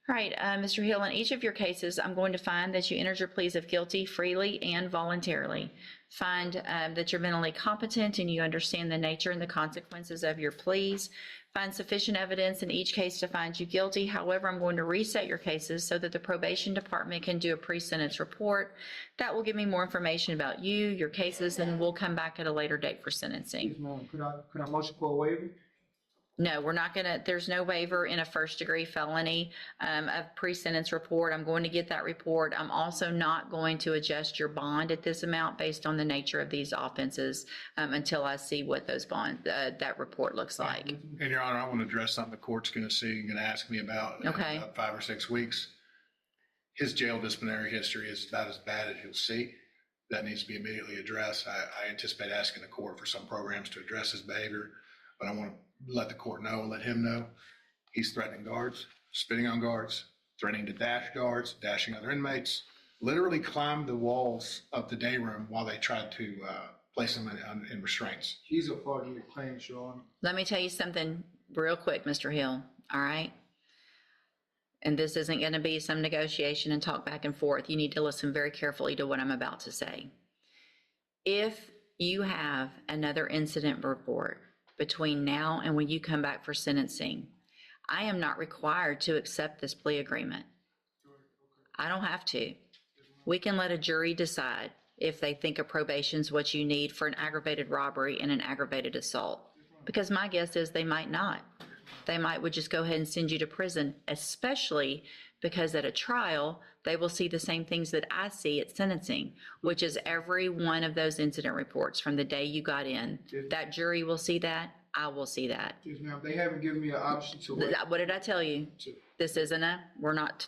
All right, Mr. Hill, in each of your cases, I'm going to find that you entered your pleas of guilty freely and voluntarily. Find that you're mentally competent and you understand the nature and the consequences of your pleas. Find sufficient evidence in each case to find you guilty. However, I'm going to reset your cases so that the probation department can do a pre-sentence report. That will give me more information about you, your cases, and we'll come back at a later date for sentencing. Yes, ma'am. Could I motion for a waiver? No, we're not going to, there's no waiver in a first-degree felony of pre-sentence report. I'm going to get that report. I'm also not going to adjust your bond at this amount based on the nature of these offenses until I see what those that report looks like. And Your Honor, I want to address something the court's going to see and going to ask me about in about 5 or 6 weeks. His jail disciplinary history is about as bad as he'll see. That needs to be immediately addressed. I anticipate asking the court for some programs to address his behavior, but I want to let the court know and let him know he's threatening guards, spitting on guards, threatening to dash guards, dashing other inmates, literally climbed the walls of the day room while they tried to place him in restraints. He's a party to claims, Your Honor. Let me tell you something real quick, Mr. Hill, all right? And this isn't going to be some negotiation and talk back and forth. You need to listen very carefully to what I'm about to say. If you have another incident report between now and when you come back for sentencing, I am not required to accept this plea agreement. I don't have to. We can let a jury decide if they think a probation is what you need for an aggravated robbery and an aggravated assault. Because my guess is they might not. They would just go ahead and send you to prison, especially because at a trial, they will see the same things that I see at sentencing, which is every one of those incident reports from the day you got in. That jury will see that. I will see that. Yes, ma'am. They haven't given me an option to wait. What did I tell you? This isn't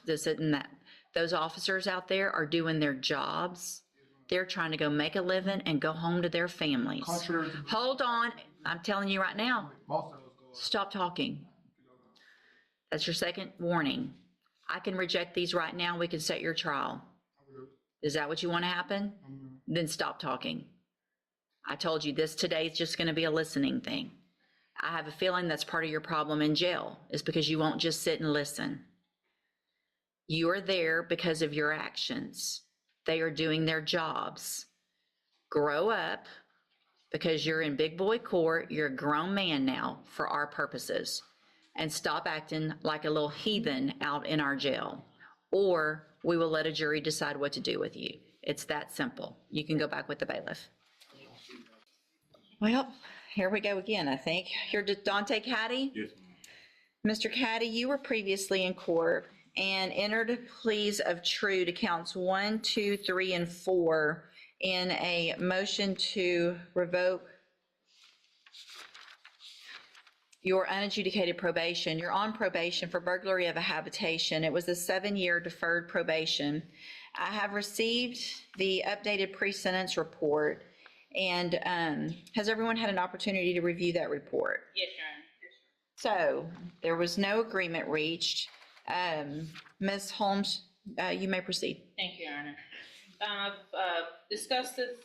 this isn't that. Those officers out there are doing their jobs. They're trying to go make a living and go home to their families. Hold on. I'm telling you right now. Stop talking. That's your second warning. I can reject these right now. We can set your trial. Is that what you want to happen? Then stop talking. I told you this today is just going to be a listening thing. I have a feeling that's part of your problem in jail is because you won't just sit and listen. You are there because of your actions. They are doing their jobs. Grow up because you're in big boy court. You're a grown man now for our purposes. And stop acting like a little heathen out in our jail. Or we will let a jury decide what to do with you. It's that simple. You can go back with the bailiff. Well, here we go again, I think. You're Dante Caddy? Yes. Mr. Caddy, you were previously in court and entered pleas of true to counts 1, 2, 3, and 4 in a motion to revoke your unadjudicated probation. You're on probation for burglary of a habitation. It was a 7-year deferred probation. I have received the updated pre-sentence report, and has everyone had an opportunity to review that report? Yes, Your Honor. So there was no agreement reached. Ms. Holmes, you may proceed. Thank you, Your Honor. I've discussed this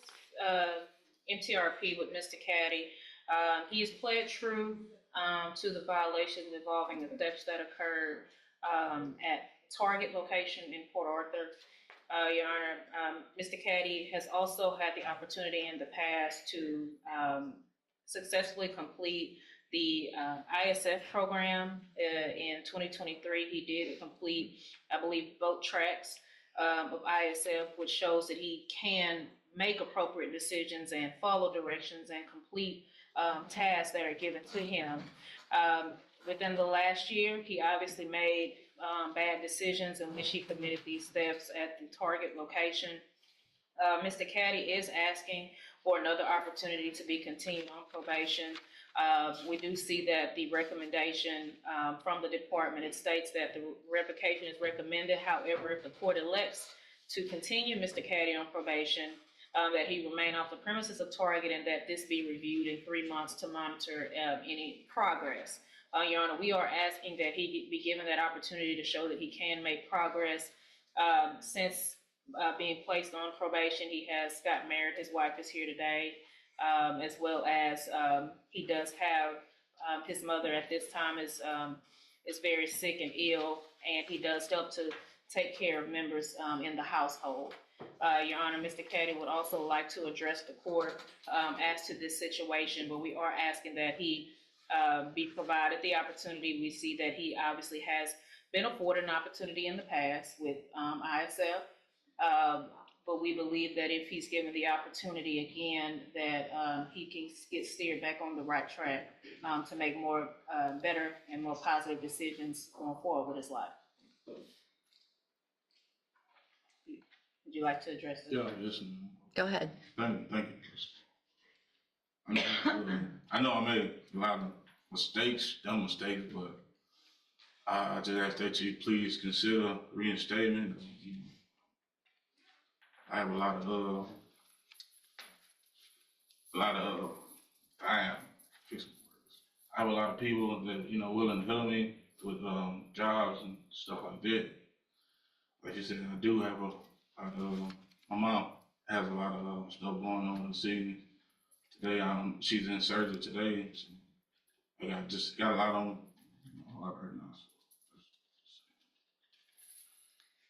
MTRP with Mr. Caddy. He has pled true to the violations involving the thefts that occurred at Target location in Port Arthur. Your Honor, Mr. Caddy has also had the opportunity in the past to successfully complete the ISF program. In 2023, he did complete, I believe, both tracks of ISF, which shows that he can make appropriate decisions and follow directions and complete tasks that are given to him. Within the last year, he obviously made bad decisions in which he committed these thefts at the Target location. Mr. Caddy is asking for another opportunity to be continued on probation. We do see that the recommendation from the department, it states that the revocation is recommended. However, if the court elects to continue Mr. Caddy on probation, that he remain off the premises of Target and that this be reviewed in 3 months to monitor any progress. Your Honor, we are asking that he be given that opportunity to show that he can make progress. Since being placed on probation, he has got married. His wife is here today, as well as he does have his mother at this time is is very sick and ill, and he does help to take care of members in the household. Your Honor, Mr. Caddy would also like to address the court as to this situation, but we are asking that he be provided the opportunity. We see that he obviously has been afforded an opportunity in the past with ISF, but we believe that if he's given the opportunity again, that he can get steered back on the right track to make more better and more positive decisions going forward with his life. Would you like to address this? Yeah, yes. Go ahead. Thank you. I know I made a lot of mistakes, dumb mistakes, but I just ask that you please consider reinstatement. I have a lot of I have a lot of people that, you know, willing to help me with jobs and stuff like that. Like you said, I do have my mom has a lot of stuff going on this evening. Today, she's in surgery today. So I got a lot on right now.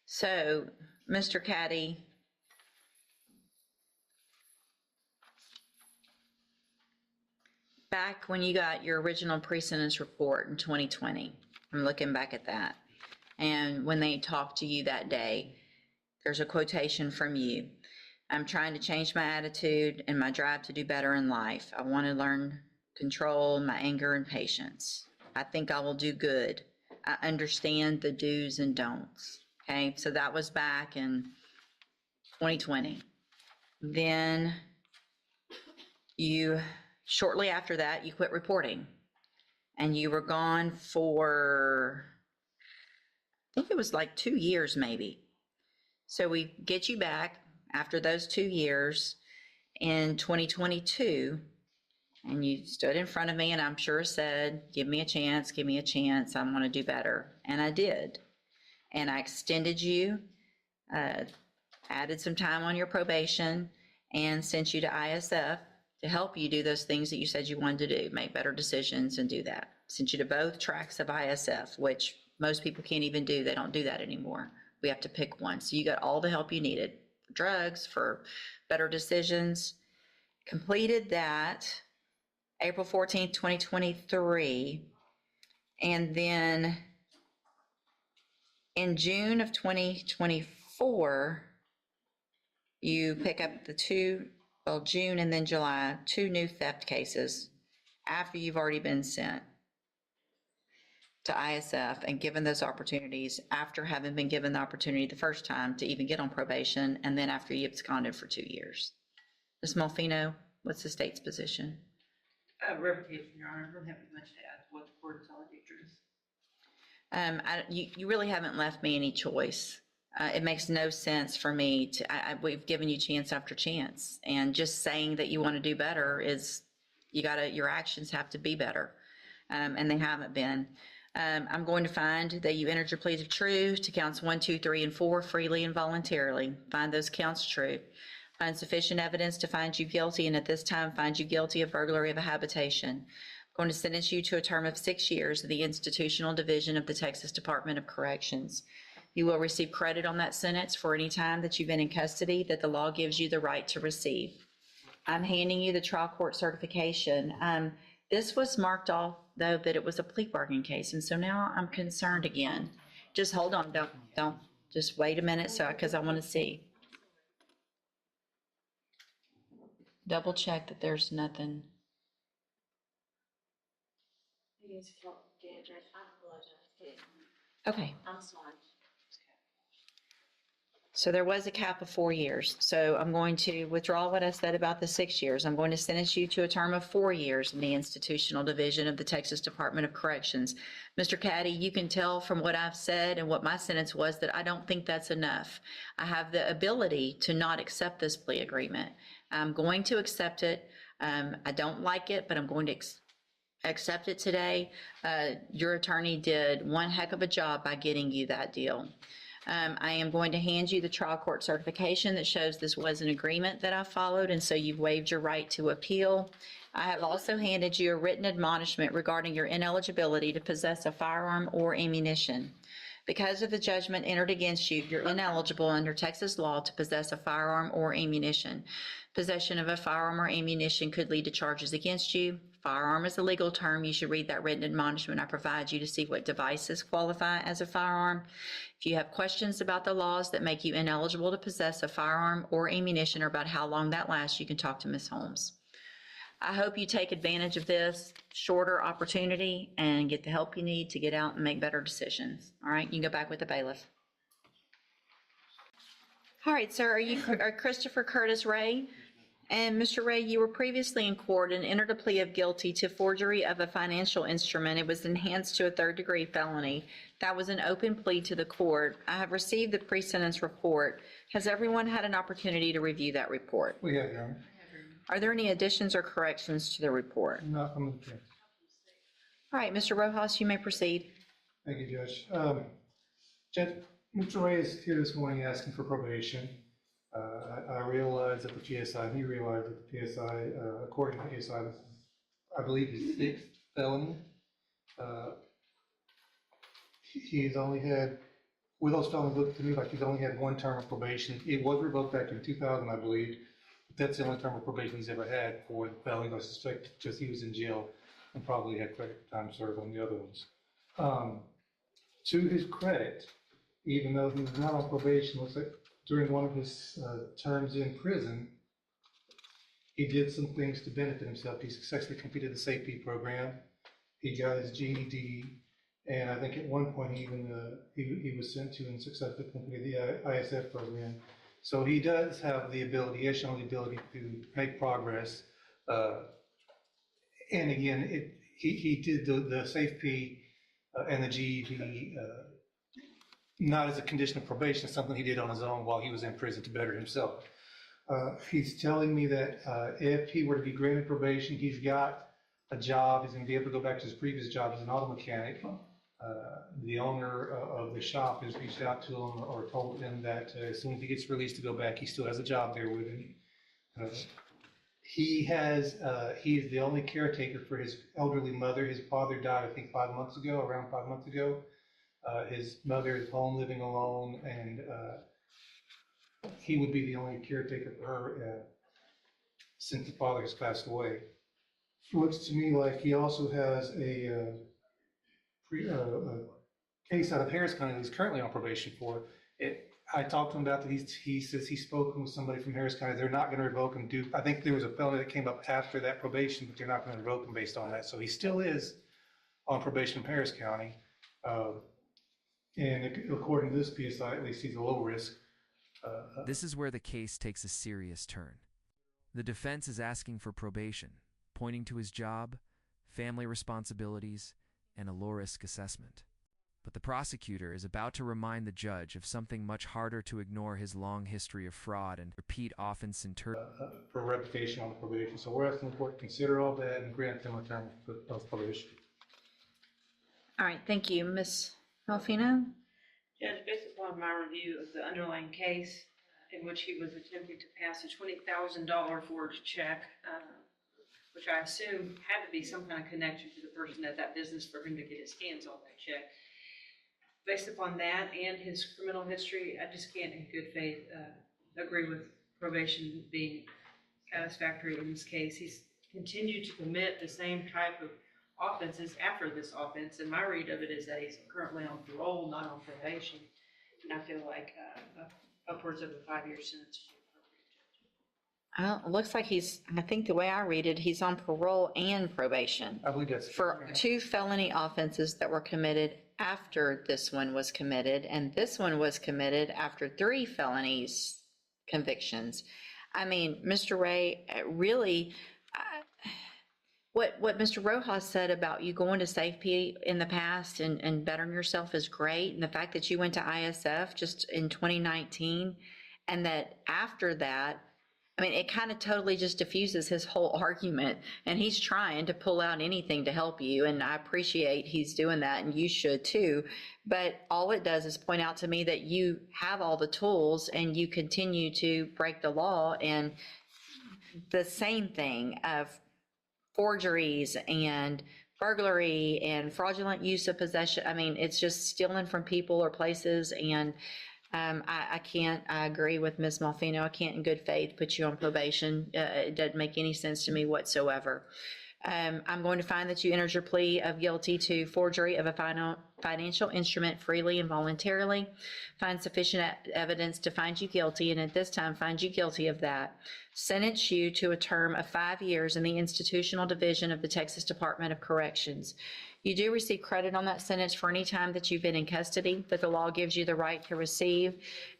So, Mr. Caddy, back when you got your original pre-sentence report in 2020, I'm looking back at that, and when they talked to you that day, there's a quotation from you. I'm trying to change my attitude and my drive to do better in life. I want to learn control my anger and patience. I think I will do good. I understand the do's and don'ts. Okay, so that was back in 2020. Then shortly after that, you quit reporting, and you were gone for, I think it was like 2 years maybe. So we get you back after those 2 years in 2022, and you stood in front of me, and I'm sure said, give me a chance, I want to do better. And I did. And I extended you, added some time on your probation, and sent you to ISF to help you do those things that you said you wanted to do, make better decisions and do that. Sent you to both tracks of ISF, which most people can't even do. They don't do that anymore. We have to pick one. So you got all the help you needed for drugs, for better decisions. Completed that April 14th, 2023. And then in June of 2024, you pick up June and then July, 2 new theft cases after you've already been sent to ISF and given those opportunities after having been given the opportunity the first time to even get on probation, and then after you absconded for 2 years. Ms. Molfino, what's the state's position? Revocation, Your Honor. I don't have much to add to what the court has already addressed. You really haven't left me any choice. It makes no sense for me to, we've given you chance after chance, and just saying that you want to do better is, your actions have to be better, and they haven't been. I'm going to find that you entered your pleas of truth to counts 1, 2, 3, and 4 freely and voluntarily. Find those counts true. Find sufficient evidence to find you guilty, and at this time find you guilty of burglary of a habitation. I'm going to sentence you to a term of 6 years in the Institutional Division of the Texas Department of Corrections. You will receive credit on that sentence for any time that you've been in custody that the law gives you the right to receive. I'm handing you the trial court certification. This was marked off, though, that it was a plea bargain case, and so now I'm concerned again. Just hold on, don't, just wait a minute, because I want to see. Double check that there's nothing. Okay. I'm sorry. So there was a cap of 4 years. So I'm going to withdraw what I said about the 6 years. I'm going to sentence you to a term of 4 years in the Institutional Division of the Texas Department of Corrections. Mr. Caddy, you can tell from what I've said and what my sentence was that I don't think that's enough. I have the ability to not accept this plea agreement. I'm going to accept it. I don't like it, but I'm going to accept it today. Your attorney did one heck of a job by getting you that deal. I am going to hand you the trial court certification that shows this was an agreement that I followed, and so you've waived your right to appeal. I have also handed you a written admonishment regarding your ineligibility to possess a firearm or ammunition. Because of the judgment entered against you, you're ineligible under Texas law to possess a firearm or ammunition. Possession of a firearm or ammunition could lead to charges against you. Firearm is a legal term. You should read that written admonishment I provide you to see what devices qualify as a firearm. If you have questions about the laws that make you ineligible to possess a firearm or ammunition or about how long that lasts, you can talk to Ms. Holmes. I hope you take advantage of this shorter opportunity and get the help you need to get out and make better decisions. All right, you can go back with the bailiff. All right, sir, are Christopher Curtis Ray? And Mr. Ray, you were previously in court and entered a plea of guilty to forgery of a financial instrument. It was enhanced to a third-degree felony. That was an open plea to the court. I have received the pre-sentence report. Has everyone had an opportunity to review that report? We have, Your Honor. Are there any additions or corrections to the report? Not from the judge. All right, Mr. Rojas, you may proceed. Thank you, Judge. Judge, Mr. Ray is here this morning asking for probation. I realize that the PSI, he realized that the PSI, according to the PSI, this is, I believe, his sixth felony. He's only had, with those felonies, look to me like he's only had one term of probation. It was revoked back in 2000, I believe. That's the only term of probation he's ever had for the felonies. I suspect just he was in jail and probably had credit time served on the other ones. To his credit, even though he was not on probation, looks like during one of his terms in prison, he did some things to benefit himself. He successfully completed the safety program. He got his GED, and I think at one point he even he was sent to and successfully completed the ISF program. So he does have the ability, he has shown the ability to make progress. And again, he did the safety and the GED not as a condition of probation, something he did on his own while he was in prison to better himself. He's telling me that if he were to be granted probation, he's got a job, he's going to be able to go back to his previous job as an auto mechanic. The owner of the shop has reached out to him or told him that as soon as he gets released to go back, he still has a job there with him. He is the only caretaker for his elderly mother. His father died, I think, around 5 months ago. His mother is home living alone, and he would be the only caretaker for her since the father has passed away. It looks to me like he also has a case out of Harris County that he's currently on probation for. I talked to him about that. He says he's spoken with somebody from Harris County. They're not going to revoke him. I think there was a felony that came up after that probation, but they're not going to revoke him based on that. So he still is on probation in Harris County. And according to this PSI, at least he's a low risk. This is where the case takes a serious turn. The defense is asking for probation, pointing to his job, family responsibilities, and a low-risk assessment. But the prosecutor is about to remind the judge of something much harder to ignore: his long history of fraud and repeat offense for revocation on the probation. So we're asking the court to consider all that and grant them a term of probation. All right, thank you. Ms. Alfino? Judge, based upon my review of the underlying case in which he was attempting to pass a $20,000 forged check, which I assume had to be some kind of connection to the person at that business for him to get his hands on that check. Based upon that and his criminal history, I just can't in good faith agree with probation being satisfactory in this case. He's continued to commit the same type of offenses after this offense, and my read of it is that he's currently on parole, not on probation, and I feel like upwards of a 5-year sentence. It looks like I think the way I read it, he's on parole and probation I believe that's for 2 felony offenses that were committed after this one was committed, and this one was committed after 3 felonies convictions. I mean, Mr. Ray, really, what Mr. Rojas said about you going to safety in the past and bettering yourself is great, and the fact that you went to ISF just in 2019, and that after that, I mean, it kind of totally just diffuses his whole argument, and he's trying to pull out anything to help you, and I appreciate he's doing that, and you should too. But all it does is point out to me that you have all the tools and you continue to break the law, and the same thing of forgeries and burglary and fraudulent use of possession. I mean, it's just stealing from people or places, and I can't, I agree with Ms. Malfino. I can't in good faith put you on probation. It doesn't make any sense to me whatsoever. I'm going to find that you entered your plea of guilty to forgery of a financial instrument freely and voluntarily. Find sufficient evidence to find you guilty, and at this time find you guilty of that. Sentence you to a term of 5 years in the institutional division of the Texas Department of Corrections. You do receive credit on that sentence for any time that you've been in custody that the law gives you the right to receive.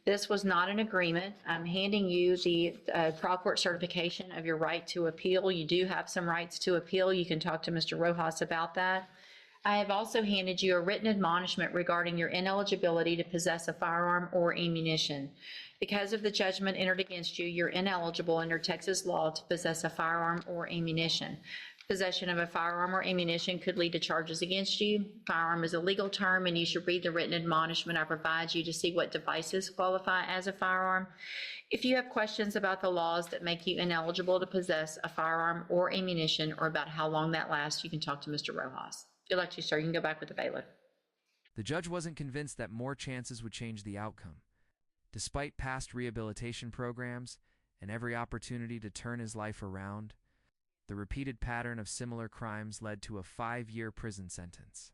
This was not an agreement. I'm handing you the trial court certification of your right to appeal. You do have some rights to appeal. You can talk to Mr. Rojas about that. I have also handed you a written admonishment regarding your ineligibility to possess a firearm or ammunition. Because of the judgment entered against you, you're ineligible under Texas law to possess a firearm or ammunition. Possession of a firearm or ammunition could lead to charges against you. Firearm is a legal term, and you should read the written admonishment I provide you to see what devices qualify as a firearm. If you have questions about the laws that make you ineligible to possess a firearm or ammunition, or about how long that lasts, you can talk to Mr. Rojas. If you'd like to, sir, you can go back with the bailiff. The judge wasn't convinced that more chances would change the outcome. Despite past rehabilitation programs and every opportunity to turn his life around, the repeated pattern of similar crimes led to a 5-year prison sentence.